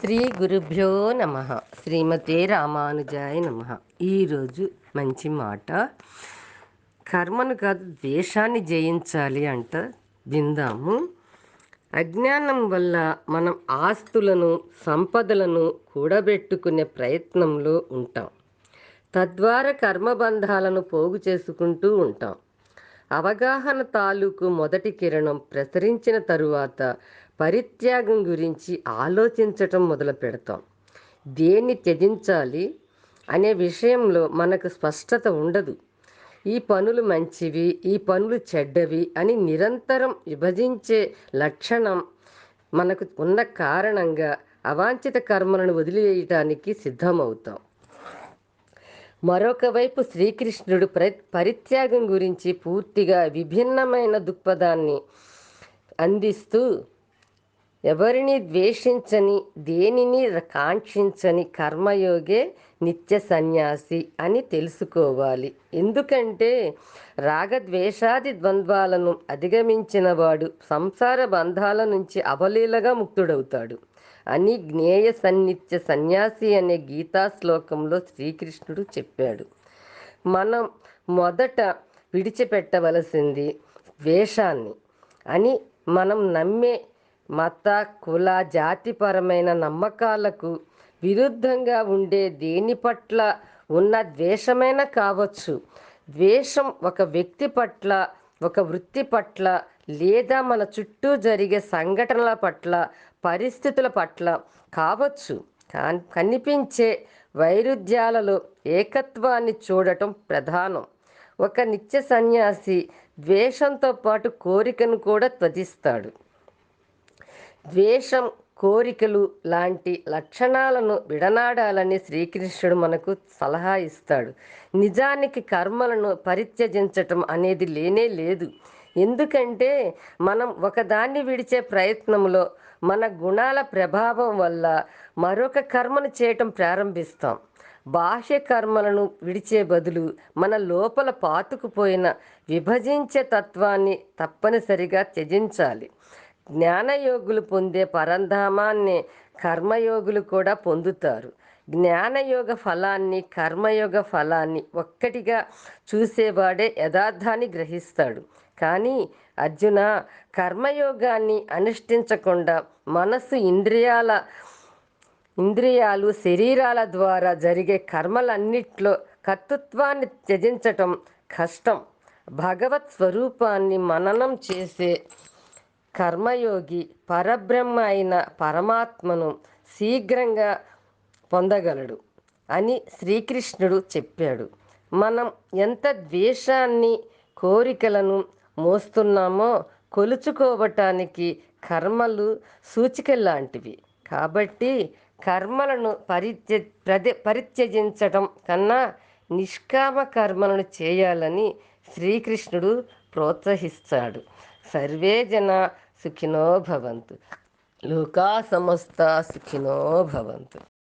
శ్రీ గురుభ్యో నమ. శ్రీమతే రామానుజాయ నమ. ఈరోజు మంచి మాట. కర్మను కాదు ద్వేషాన్ని జయించాలి అంట. విందాము. అజ్ఞానం వల్ల మనం ఆస్తులను సంపదలను కూడబెట్టుకునే ప్రయత్నంలో ఉంటాం. తద్వారా కర్మబంధాలను పోగు చేసుకుంటూ ఉంటాం. అవగాహన తాలూకు మొదటి కిరణం ప్రసరించిన తరువాత పరిత్యాగం గురించి ఆలోచించటం మొదలు పెడతాం. దేన్ని త్యజించాలి అనే విషయంలో మనకు స్పష్టత ఉండదు. ఈ పనులు మంచివి, ఈ పనులు చెడ్డవి అని నిరంతరం విభజించే లక్షణం మనకు ఉన్న కారణంగా అవాంఛిత కర్మలను వదిలివేయటానికి సిద్ధమవుతాం. మరొక వైపు శ్రీకృష్ణుడు పరిత్యాగం గురించి పూర్తిగా విభిన్నమైన దృక్పథాన్ని అందిస్తూ, ఎవరిని ద్వేషించని, దేనిని కాంక్షించని కర్మయోగే నిత్య సన్యాసి అని తెలుసుకోవాలి. ఎందుకంటే రాగద్వేషాది ద్వంద్వాలను అధిగమించిన వాడు సంసార బంధాల నుంచి అవలీలగా ముక్తుడవుతాడు అని జ్ఞేయ సన్నిత్య సన్యాసి అనే గీతా శ్లోకంలో శ్రీకృష్ణుడు చెప్పాడు. మనం మొదట విడిచిపెట్టవలసింది ద్వేషాన్ని అని మనం నమ్మే మత, కుల, జాతిపరమైన నమ్మకాలకు విరుద్ధంగా ఉండే దేని పట్ల ఉన్న ద్వేషమైనా కావచ్చు. ద్వేషం ఒక వ్యక్తి పట్ల, ఒక వృత్తి పట్ల, లేదా మన చుట్టూ జరిగే సంఘటనల పట్ల, పరిస్థితుల పట్ల కావచ్చు. కనిపించే వైరుధ్యాలలో ఏకత్వాన్ని చూడటం ప్రధానం. ఒక నిత్య సన్యాసి ద్వేషంతో పాటు కోరికను కూడా త్యజిస్తాడు. ద్వేషం, కోరికలు లాంటి లక్షణాలను విడనాడాలని శ్రీకృష్ణుడు మనకు సలహా ఇస్తాడు. నిజానికి కర్మలను పరిత్యజించటం అనేది లేనే లేదు. ఎందుకంటే మనం ఒకదాన్ని విడిచే ప్రయత్నంలో మన గుణాల ప్రభావం వల్ల మరొక కర్మను చేయటం ప్రారంభిస్తాం. బాహ్య కర్మలను విడిచే బదులు మన లోపల పాతుకుపోయిన విభజించే తత్వాన్ని తప్పనిసరిగా త్యజించాలి. జ్ఞానయోగులు పొందే పరంధామాన్ని కర్మయోగులు కూడా పొందుతారు. జ్ఞానయోగ ఫలాన్ని, కర్మయోగ ఫలాన్ని ఒక్కటిగా చూసేవాడే యథార్థాన్ని గ్రహిస్తాడు. కానీ అర్జున, కర్మయోగాన్ని అనుష్ఠించకుండా మనస్సు, ఇంద్రియాలు, శరీరాల ద్వారా జరిగే కర్మలన్నిట్లో కర్తృత్వాన్ని త్యజించటం కష్టం. భగవత్ స్వరూపాన్ని మననం చేసే కర్మయోగి పరబ్రహ్మ అయిన పరమాత్మను శీఘ్రంగా పొందగలడు అని శ్రీకృష్ణుడు చెప్పాడు. మనం ఎంత ద్వేషాన్ని, కోరికలను మోస్తున్నామో కొలుచుకోవటానికి కర్మలు సూచిక లాంటివి. కాబట్టి కర్మలను పరిత్యజించటం కన్నా నిష్కామ కర్మలను చేయాలని శ్రీకృష్ణుడు ప్రోత్సహిస్తాడు. సర్వే జన సుఖినో భవంతు. లోకా సమస్త సుఖినో భవంతు.